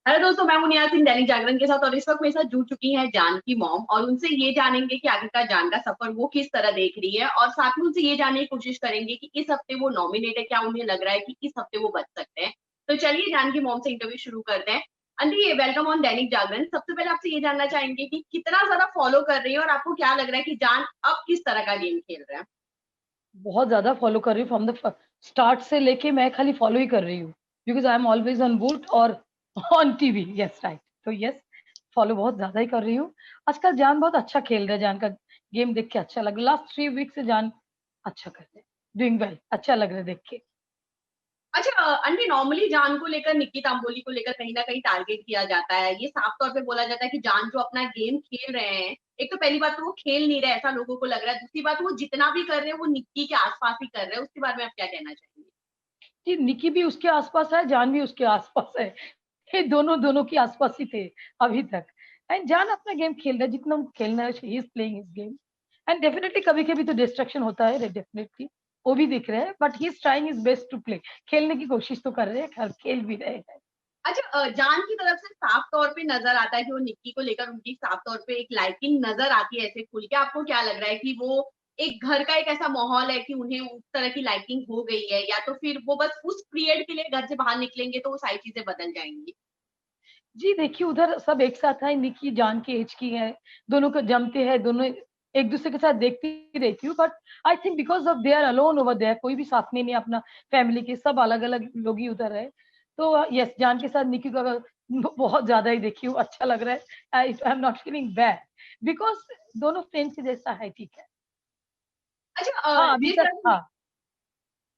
Hello दोस्तों, मैं हूं निया सिंह दैनिक जागरण के साथ और इस वक्त मेरे साथ जुड़ चुकी हैं जान की मॉम। और उनसे ये जानेंगे कि आखिरकार जान का सफर वो किस तरह देख रही है, और साथ में उनसे ये जानने की कोशिश करेंगे कि इस हफ्ते वो नॉमिनेट है, क्या उन्हें लग रहा है कि इस हफ्ते वो बच सकते हैं। तो चलिए जान की मॉम से इंटरव्यू शुरू करते हैं। Aunty, welcome on Dainik Jagran. सबसे पहले आपसे ये जानना चाहेंगे कि कितना ज्यादा फॉलो कर रही है और आपको क्या लग रहा है कि जान अब किस तरह का गेम खेल रहा है। बहुत ज्यादा फॉलो कर रही हूँ फ्रॉम द स्टार्ट से लेके मैं खाली फॉलो ही कर रही हूँ because I am always on boot और ऑन टीवी। यस राइट, तो यस फॉलो बहुत ज्यादा ही कर रही हूँ। आजकल जान बहुत अच्छा खेल रहा है, जान का गेम देख के अच्छा लग रहा है। लास्ट 3 वीक से जान अच्छा कर रहे हैं, डूइंग वेल, अच्छा लग रहा है देख के। अच्छा आंटी, नॉर्मली जान को लेकर, निक्की तांबोली को लेकर कहीं ना कहीं टारगेट किया जाता है। ये साफ तौर पे बोला जाता है कि जान जो अपना गेम खेल रहे हैं, एक तो पहली बात तो वो खेल नहीं रहे ऐसा लोगों को लग रहा है, दूसरी बात वो जितना भी कर रहे हैं वो निक्की के आसपास ही कर रहे हैं। उसके बारे में आप क्या कहना चाहेंगे। जी, निकी भी उसके आसपास है, जान भी उसके आसपास है। ये दोनों दोनों के आसपास ही थे अभी तक। एंड जान अपना गेम खेल रहा है जितना उनको खेलना है, he is playing his game. And definitely कभी कभी तो डिस्ट्रक्शन होता है, डेफिनेटली वो भी दिख रहे हैं, but he is trying his best to play. खेलने की कोशिश तो कर रहे हैं, खेल भी रहे हैं। अच्छा, जान की तरफ से साफ तौर पे नजर आता है कि वो निक्की को लेकर उनकी साफ तौर पे एक लाइकिंग नजर आती है ऐसे खुल के। आपको क्या लग रहा है कि वो एक घर का एक ऐसा माहौल है कि उन्हें उस तरह की लाइकिंग हो गई है, या तो फिर वो बस उस पीरियड के लिए घर से बाहर निकलेंगे तो वो सारी चीजें बदल जाएंगी। जी देखिए, उधर सब एक साथ है, निकी जान की एज की है, दोनों को जमते हैं, दोनों एक दूसरे के साथ देखती रहती हूँ। But I think because of they are alone over there, कोई भी साथ में नहीं है अपना फैमिली के, सब अलग अलग लोग ही उधर है। तो यस, जान के साथ निकी को अगर बहुत ज्यादा ही देखी हूँ, अच्छा लग रहा है। I am not feeling bad because दोनों फ्रेंड्स के जैसा है, ठीक है। अच्छा, हाँ अभी जिस तक तरह से हाँ।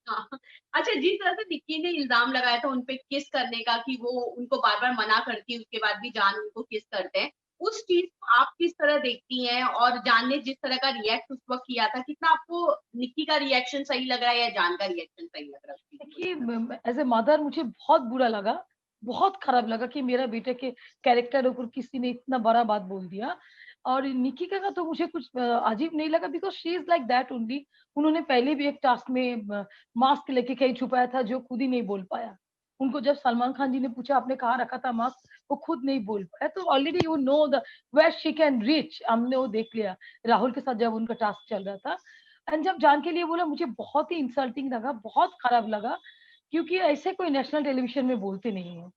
हाँ, अच्छा, जिस तरह से निक्की ने इल्जाम लगाया था उनपे किस करने का, कि वो उनको बार बार मना करती है, उसके बाद भी जान उनको किस करते हैं, उस चीज को आप किस तरह देखती हैं? और जान ने जिस तरह का रिएक्ट उस वक्त किया था, कितना आपको निक्की का रिएक्शन सही लग रहा है या जान का रिएक्शन सही लग रहा है उस चीज को देखिए, लेकर? एज ए मदर मुझे बहुत बुरा लगा, बहुत खराब लगा कि मेरा बेटे के कैरेक्टर ऊपर किसी ने इतना बड़ा बात बोल दिया। और निकिता का तो मुझे कुछ अजीब नहीं लगा because she is like that only. उन्होंने पहले भी एक टास्क में मास्क लेके कहीं छुपाया था जो खुद ही नहीं बोल पाया। उनको जब सलमान खान जी ने पूछा आपने कहाँ रखा था मास्क, वो खुद नहीं बोल पाया। तो already you know the where she can reach, हमने वो देख लिया राहुल के साथ जब उनका टास्क चल रहा था। एंड जब जान के लिए बोला, मुझे बहुत ही इंसल्टिंग लगा, बहुत खराब लगा, क्योंकि ऐसे कोई नेशनल टेलीविजन में बोलते नहीं है,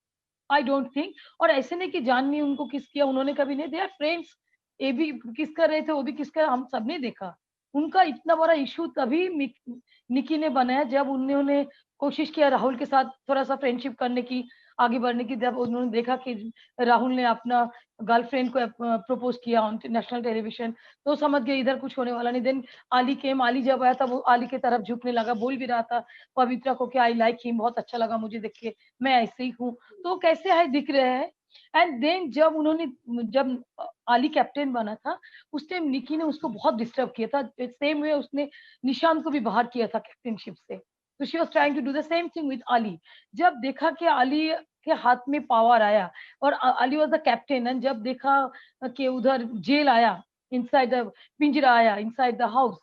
आई डोंट थिंक। और ऐसे नहीं कि जान ने उनको किस किया, उन्होंने कभी नहीं, दे आर फ्रेंड्स। ये भी किस कर रहे थे, वो भी किस कर, हम सब ने देखा। उनका इतना बड़ा इशू तभी निकी ने बनाया जब उन्होंने कोशिश किया राहुल के साथ थोड़ा सा फ्रेंडशिप करने की, आगे बढ़ने की। जब उन्होंने देखा कि राहुल ने अपना गर्लफ्रेंड को प्रपोज किया ऑन नेशनल टेलीविजन, तो समझ गए इधर कुछ होने वाला नहीं। देन आली केम, आली जब आया था वो आली की तरफ झुकने लगा, बोल भी रहा था पवित्रा को कि आई लाइक हिम, बहुत अच्छा लगा मुझे देख के, मैं ऐसे ही हूँ। तो कैसे है दिख रहे हैं। एंड देन जब उन्होंने, जब आली कैप्टन बना था, उस टाइम निकी ने उसको बहुत डिस्टर्ब किया था, सेम वे उसने निशांत को भी बाहर किया था कैप्टनशिप से। तो she was trying to do the same thing with Aly. जब देखा कि आली के हाथ में पावर आया और Ali was the captain, and जब देखा कि उधर जेल आया, इनसाइड द पिंजरा आया, इनसाइड द हाउस,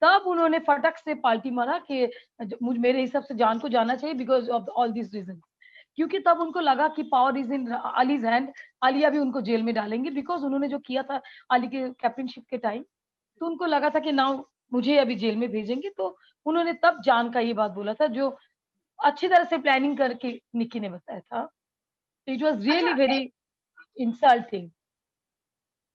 तब उन्होंने फटक से पाल्टी मारा कि मुझ मेरे हिसाब से जान को जाना चाहिए because of all this reason. क्योंकि तब उनको लगा कि power is in Aly's hand, Aliya भी उनको जेल में डालेंगे बिकॉज उन्होंने जो किया था अली के कैप्टनशिप के टाइम। तो उनको लगा था कि नाउ मुझे अभी जेल में भेजेंगे, तो उन्होंने तब जान का ये बात बोला था, जो अच्छी तरह से प्लानिंग करके निकी ने बताया था। इट वॉज अच्छा, रियली वेरी इंसल्टिंग।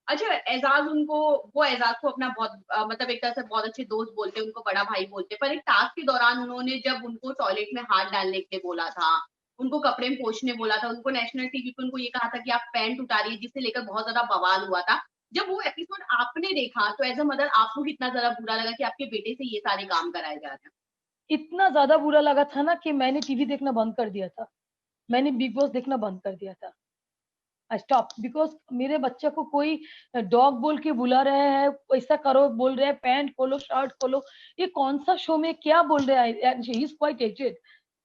अच्छा, एजाज उनको, वो एजाज को अपना बहुत मतलब एक तरह से बहुत अच्छे दोस्त बोलते हैं, उनको बड़ा भाई बोलते हैं, पर एक टास्क के दौरान उन्होंने जब उनको टॉयलेट में हाथ डालने के लिए बोला था, उनको कपड़े में पोंछने बोला था, उनको नेशनल टीवी पे उनको ये कहा था कि आप पैंट उतारिए, जिसे लेकर बहुत ज्यादा बवाल हुआ था। जब वो एपिसोड आपने देखा तो एज अ मदर आपको कितना ज्यादा बुरा लगा कि आपके बेटे से ये सारे काम कराए जा रहे हैं? इतना ज्यादा बुरा लगा था ना कि मैंने टीवी देखना बंद कर दिया था, मैंने बिग बॉस देखना बंद कर दिया था। स्टॉप, बिकॉज मेरे बच्चे को कोई डॉग बोल के बुला रहे हैं, ऐसा करो बोल रहे हैं, पैंट खोलो शर्ट खोलो, ये कौन सा शो में क्या बोल रहे हैं। ही इज क्वाइट एजेड,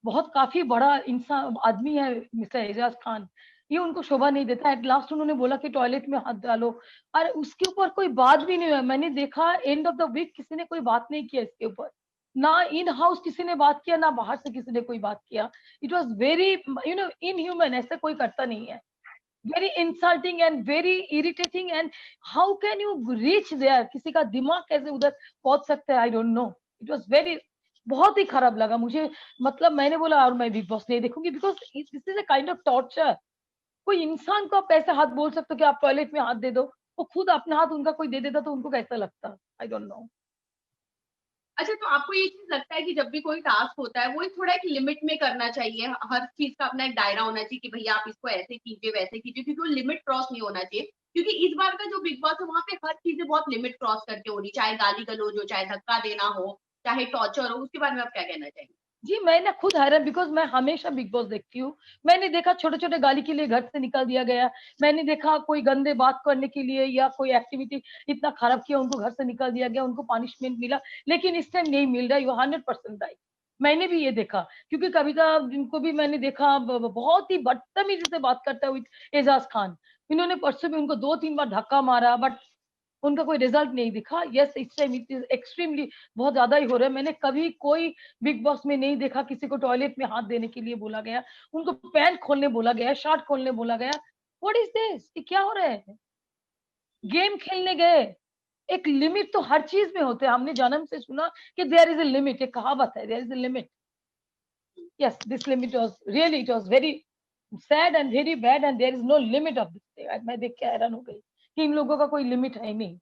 बहुत काफी बड़ा इंसान आदमी है मिस्टर एजाज खान। ये उनको शोभा नहीं देता। एट लास्ट उन्होंने बोला कि टॉयलेट में हाथ डालो, और उसके ऊपर कोई बात भी नहीं हुआ। मैंने देखा एंड ऑफ द वीक किसी ने कोई बात नहीं किया इसके ऊपर, ना इन हाउस किसी ने बात किया, ना बाहर से किसी ने कोई बात किया। It was very inhuman, ऐसा कोई करता नहीं है। Very insulting and very irritating, and how can you reach there, किसी का दिमाग कैसे उधर पहुंच सकता है, I don't know. It was very, बहुत ही खराब लगा मुझे। मतलब मैंने बोला और मैं बिग बॉस नहीं देखूंगी, because this is a kind of torture. कोई इंसान को आप ऐसे हाथ बोल सकते हो कि आप टॉयलेट में हाथ दे दो, वो खुद अपना हाथ उनका कोई दे देता तो उनको कैसा लगता, आई डोंट नो। अच्छा, तो आपको ये चीज लगता है कि जब भी कोई टास्क होता है वो एक थोड़ा एक लिमिट में करना चाहिए, हर चीज का अपना एक दायरा होना चाहिए कि भैया आप इसको ऐसे कीजिए वैसे कीजिए, क्योंकि वो लिमिट क्रॉस नहीं होना चाहिए। क्योंकि इस बार का जो बिग बॉस है वहां पे हर चीजें बहुत लिमिट क्रॉस करके हो रही, चाहे गाली गलौज हो, चाहे धक्का देना हो, चाहे टॉर्चर हो। उसके बारे में आप क्या कहना चाहिए? जी मैं ना खुद हैरान, बिकॉज मैं हमेशा बिग बॉस देखती हूँ। मैंने देखा छोटे छोटे गाली के लिए घर से निकाल दिया गया, मैंने देखा कोई गंदे बात करने के लिए या कोई एक्टिविटी इतना खराब किया उनको घर से निकाल दिया गया, उनको पनिशमेंट मिला। लेकिन इस टाइम नहीं मिल रहा, यू 100% राइट। मैंने भी ये देखा, क्योंकि कविता जिनको भी मैंने देखा बहुत ही बदतमीजी से बात करता हुआ एजाज खान, इन्होंने परसों भी उनको 2-3 बार धक्का मारा, बट उनका कोई रिजल्ट नहीं दिखा। यस, इस टाइम इट इज एक्सट्रीमली बहुत ज्यादा ही हो रहा है। मैंने कभी कोई बिग बॉस में नहीं देखा किसी को टॉयलेट में हाथ देने के लिए बोला गया, उनको पैंट खोलने बोला गया, शर्ट खोलने बोला गया। व्हाट इज दिस, ये क्या हो रहा है? गेम खेलने गए, एक लिमिट तो हर चीज में होते हैं। हमने जन्म से सुना कि देयर इज अ लिमिट, एक कहावत है, there is a limit. Yes, this limit was really, it was very sad and very bad, and there is no limit of this. मैं देख के हैरान हो गई कि इन लोगों का कोई लिमिट है ही नहीं।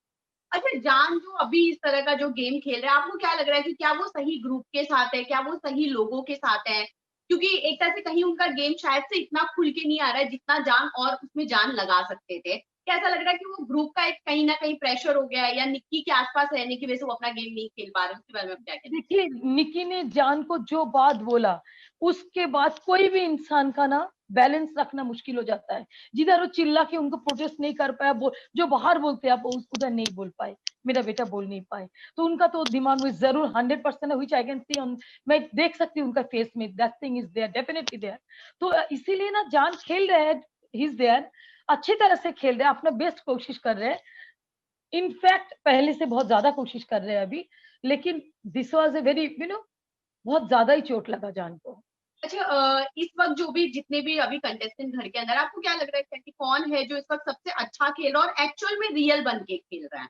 अच्छा, जान जो अभी इस तरह का जो गेम खेल रहा है, आपको क्या लग रहा है कि क्या वो सही ग्रुप के साथ है, क्या वो सही लोगों के साथ है? क्योंकि एक तरह से कहीं उनका गेम शायद से इतना खुल के नहीं आ रहा है जितना जान और उसमें जान लगा सकते थे। क्या ऐसा लग रहा है कि वो ग्रुप का एक कहीं ना कहीं प्रेशर हो गया है, या निक्की के आसपास रहने की वजह से वो अपना गेम नहीं खेल पा रहे? उसके बारे में आप क्या कहते देखिए, निकी ने जान को जो बात बोला, उसके बाद कोई भी इंसान का ना बैलेंस रखना मुश्किल हो जाता है। जिधर वो चिल्ला के उनको प्रोटेस्ट नहीं कर पाया, जो बाहर बोलते हैं आप उधर नहीं बोल पाए, मेरा बेटा बोल नहीं पाए। तो उनका तो दिमाग में जरूर 100% which I can see on, मैं देख सकती हूँ उनका फेस में, that thing is there, definitely there. तो इसीलिए ना जान खेल रहे हैं, ही इज देयर, अच्छी तरह से खेल रहे हैं, अपना बेस्ट कोशिश कर रहे हैं। इनफैक्ट पहले से बहुत ज्यादा कोशिश कर रहे हैं अभी। लेकिन दिस वाज अ वेरी बहुत ज्यादा ही चोट लगा जान को। अच्छा, इस वक्त जो भी जितने भी अभी कंटेस्टेंट घर के अंदर, आपको क्या लग रहा है कि कौन है जो इस वक्त सबसे अच्छा खेल रहा है और एक्चुअल में रियल बन के खेल रहा है?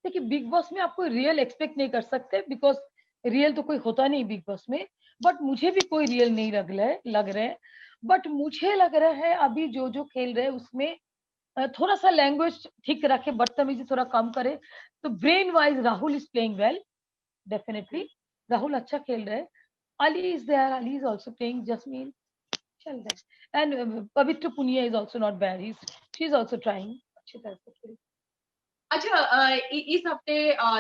देखिए, बिग बॉस में आप कोई रियल एक्सपेक्ट नहीं कर सकते, बिकॉज रियल तो कोई होता नहीं बिग बॉस में। बट मुझे भी कोई रियल नहीं लग रहे। बट मुझे लग रहा है अभी जो जो खेल रहे हैं उसमें थोड़ा सा लैंग्वेज ठीक रखे, बदतमीजी थोड़ा कम करे, तो brain wise Rahul is playing well, definitely. Rahul अच्छा खेल रहे हैं। Aly is there, Aly is also playing, Jasmin चल रहा है, and Pavitra Punia is also not bad, she is also trying अच्छी तरह से खेल। अच्छा, इस हफ्ते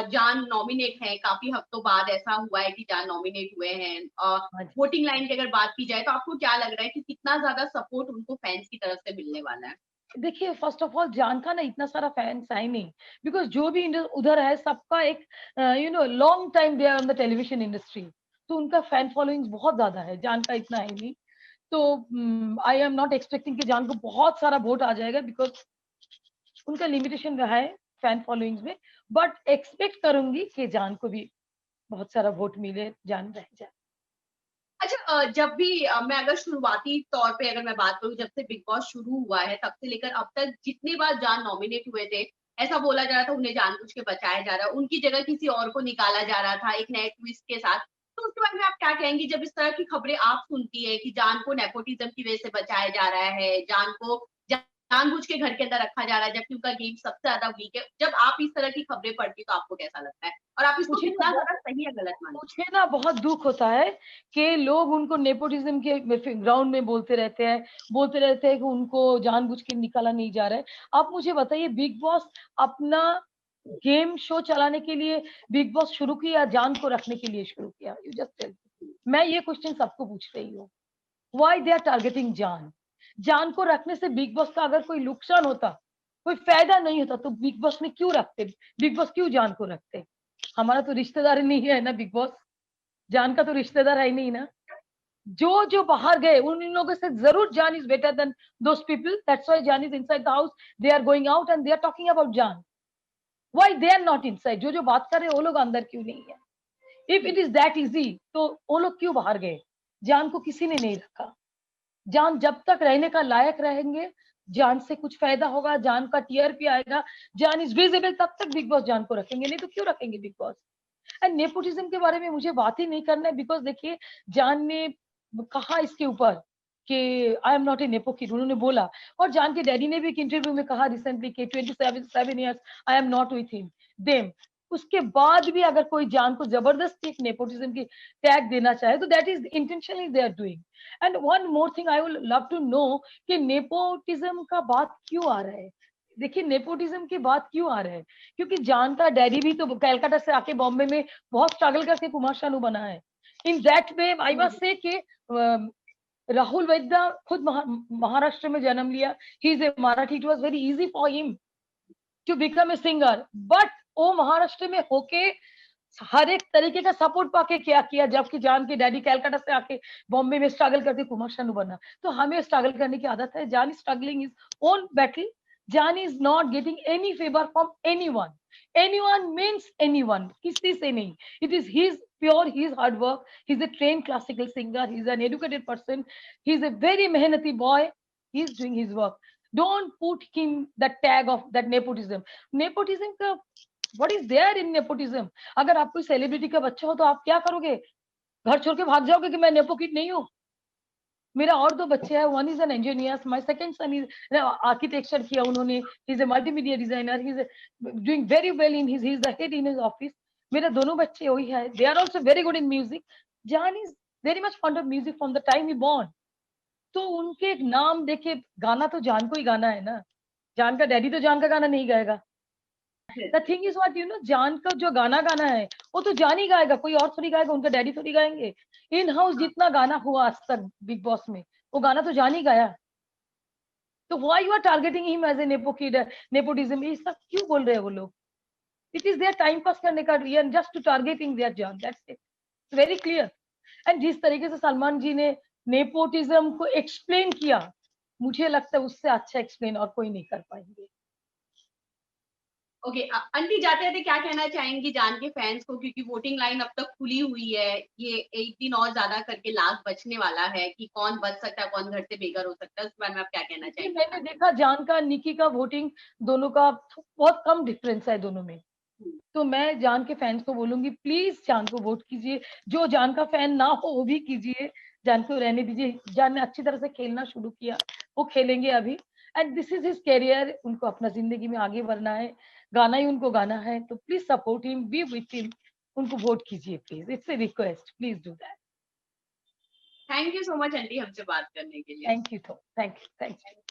जान नॉमिनेट है, काफी हफ्तों बाद ऐसा हुआ है कि जान नॉमिनेट हुए हैं। हाँ जी। वोटिंग लाइन की अगर बात की जाए तो आपको क्या लग रहा है कि कितना ज्यादा सपोर्ट उनको फैंस की तरफ से मिलने वाला है? देखिए, फर्स्ट ऑफ ऑल जान का ना इतना सारा फैंस है नहीं, बिकॉज जो भी उधर है सबका एक long time they on the television industry, तो उनका फैन फॉलोइंग बहुत ज्यादा है, जान का इतना है नहीं। तो आई एम नॉट एक्सपेक्टिंग कि जान को बहुत सारा वोट आ जाएगा, बिकॉज उनका लिमिटेशन रहा है फैन फॉलोइंग्स में। बट एक्सपेक्ट करूंगी कि जान को भी बहुत सारा वोट मिले, जान रह जाए। अच्छा, जब भी मैं अगर शुरुआती तौर पे अगर मैं बात करूं, जब से बिग बॉस शुरू हुआ है तब से लेकर अब तक जितनी बार जान नॉमिनेट हुए थे, ऐसा बोला जा रहा था उन्हें जानबूझ के बचाया जा रहा है, उनकी जगह किसी और को निकाला जा रहा था एक नए ट्विस्ट के साथ। तो उसके बारे में आप क्या कहेंगी जब इस तरह की खबरें आप सुनती है कि जान को नेपोटिज्म की वजह से बचाया जा रहा है, जान को जानबूझ के घर के अंदर रखा जा रहा है जबकि उनका गेम सबसे ज्यादा वीक है? जब आप इस तरह की खबरें पढ़ती तो आपको कैसा लगता है, और आप इसको मुझे ना कितना बहुत ज्यादा सही या गलत मानती मुझे ना बहुत दुख होता है कि लोग उनको नेपोटिज्म के ग्राउंड में बोलते रहते हैं कि उनको जानबूझ के निकाला नहीं जा रहा है। आप मुझे बताइए, बिग बॉस अपना गेम शो चलाने के लिए बिग बॉस शुरू किया, जान को रखने के लिए शुरू किया? You just tell. मैं ये क्वेश्चन सबको पूछ रही हूँ, व्हाई दे आर टारगेटिंग जान? जान को रखने से बिग बॉस का अगर कोई नुकसान होता, कोई फायदा नहीं होता, तो बिग बॉस में क्यों रखते? बिग बॉस क्यों जान को रखते? हमारा तो रिश्तेदार नहीं है ना बिग बॉस, जान का तो रिश्तेदार है ही नहीं ना। जो जो बाहर गए उन लोगों से जरूर Jaan is better than those people, that's why Jaan is inside the house, they are going out and they are talking about Jaan. Why they are not inside? जो जो बात कर रहे हैं वो लोग अंदर क्यों नहीं है? If it is that easy तो वो लोग क्यों बाहर गए? जान को किसी ने नहीं रखा। जान जब तक रहने का लायक रहेंगे जान से कुछ फायदा होगा, जान का टीआरपी आएगा, जान इज विजिबल, तब तक बिग बॉस जान को रखेंगे, नहीं तो क्यों रखेंगे बिग बॉस। एंड नेपोटिज्म के बारे में मुझे बात ही नहीं करना है, बिकॉज देखिए जान ने कहा इसके ऊपर कि I am not a nepo kid, उन्होंने बोला। और जान के डैडी ने भी एक इंटरव्यू में कहा रिसेंटली कि 27 years I am not with him them. उसके बाद भी अगर कोई जान को जबरदस्ती एक नेपोटिज्म की टैग देना चाहे तो that is intentionally they are doing. And one more thing I would love to know कि नेपोटिज्म का बात क्यों आ रहा है। देखिए नेपोटिज्म की बात क्यों आ रहा है, क्योंकि जान का डैडी भी तो कलकत्ता से आके बॉम्बे में बहुत स्ट्रगल करके कुमार शानू बना है। In that way I must say कि राहुल वैद्य खुद महाराष्ट्र में जन्म लिया, he is a Marathi, it was very easy for him to become a singer, but वो महाराष्ट्र में होके हर एक तरीके का सपोर्ट पाके क्या किया, जबकि जान के डैडी कलकत्ता से आके बॉम्बे में स्ट्रगल करके कुमार शानू बना। तो हमें स्ट्रगल करने की आदत है। जान स्ट्रगलिंग इज ओन बैटल, जान is not getting any favour from anyone, anyone means anyone, किसी से नहीं। It is his pure, his hard work, he's a trained classical singer, he's an educated person, he's a very mehnati boy, he's doing his work. Don't put him the tag of that nepotism. Nepotism का what is there in nepotism? अगर आप कोई celebrity का बच्चा हो तो आप क्या करोगे, घर छोड़ के भाग जाओगे कि मैं नेपो किड नहीं हूँ। मेरा और दो बच्चे हैं, one is an engineer, my second son is architecture किया उन्होंने, he is a multimedia designer, he is doing very well in his, he is the head in his office. मेरे दोनों बच्चे वही है, they are also very good in music. Jaan is very much fond of music from the time he born. तो उनके एक नाम देखे, गाना तो जान को ही गाना है ना, जान का डैडी तो जान का गाना नहीं गाएगा। The thing is what you know, Jaan का जो गाना गाना है वो तो जान ही गाएगा, कोई और थोड़ी गाएगा, उनका डैडी थोड़ी गाएंगे। इन हाउस जितना गाना हुआ आज तक बिग बॉस में, वो गाना तो जान ही गाया। तो why you are targeting him as a nepo kid, nepotism, ये सब क्यों बोल रहे हैं वो लोग। It is their time pass करने का reason, just to targeting their Jaan, that's it, very clear. And जिस तरीके से सलमान जी ने नेपोटिज्म को एक्सप्लेन किया, मुझे लगता है उससे अच्छा एक्सप्लेन और कोई नहीं कर पाएंगे। ओके आंटी, जाते जाते क्या कहना चाहेंगी जान के फैंस को, क्योंकि वोटिंग लाइन अब तक खुली हुई है, ये एक दिन और ज्यादा करके लास्ट बचने वाला है कि कौन बच सकता है, कौन घर से बेघर हो सकता है, उस बारे में आप क्या कहना चाहेंगे? मैंने देखा जान का निकी का वोटिंग दोनों का बहुत कम डिफरेंस है दोनों में। तो मैं जान के फैंस को बोलूंगी प्लीज जान को वोट कीजिए, जो जान का फैन ना हो वो भी कीजिए, जान को रहने दीजिए। जान ने अच्छी तरह से खेलना शुरू किया, वो खेलेंगे अभी, and this is his career, उनको अपना जिंदगी में आगे बढ़ना है, गाना ही उनको गाना है। तो please support him, B with him, उनको वोट कीजिए please, it's a request, please do that. Thank you so much aunty हमसे बात करने के लिए। Thank you, thank you.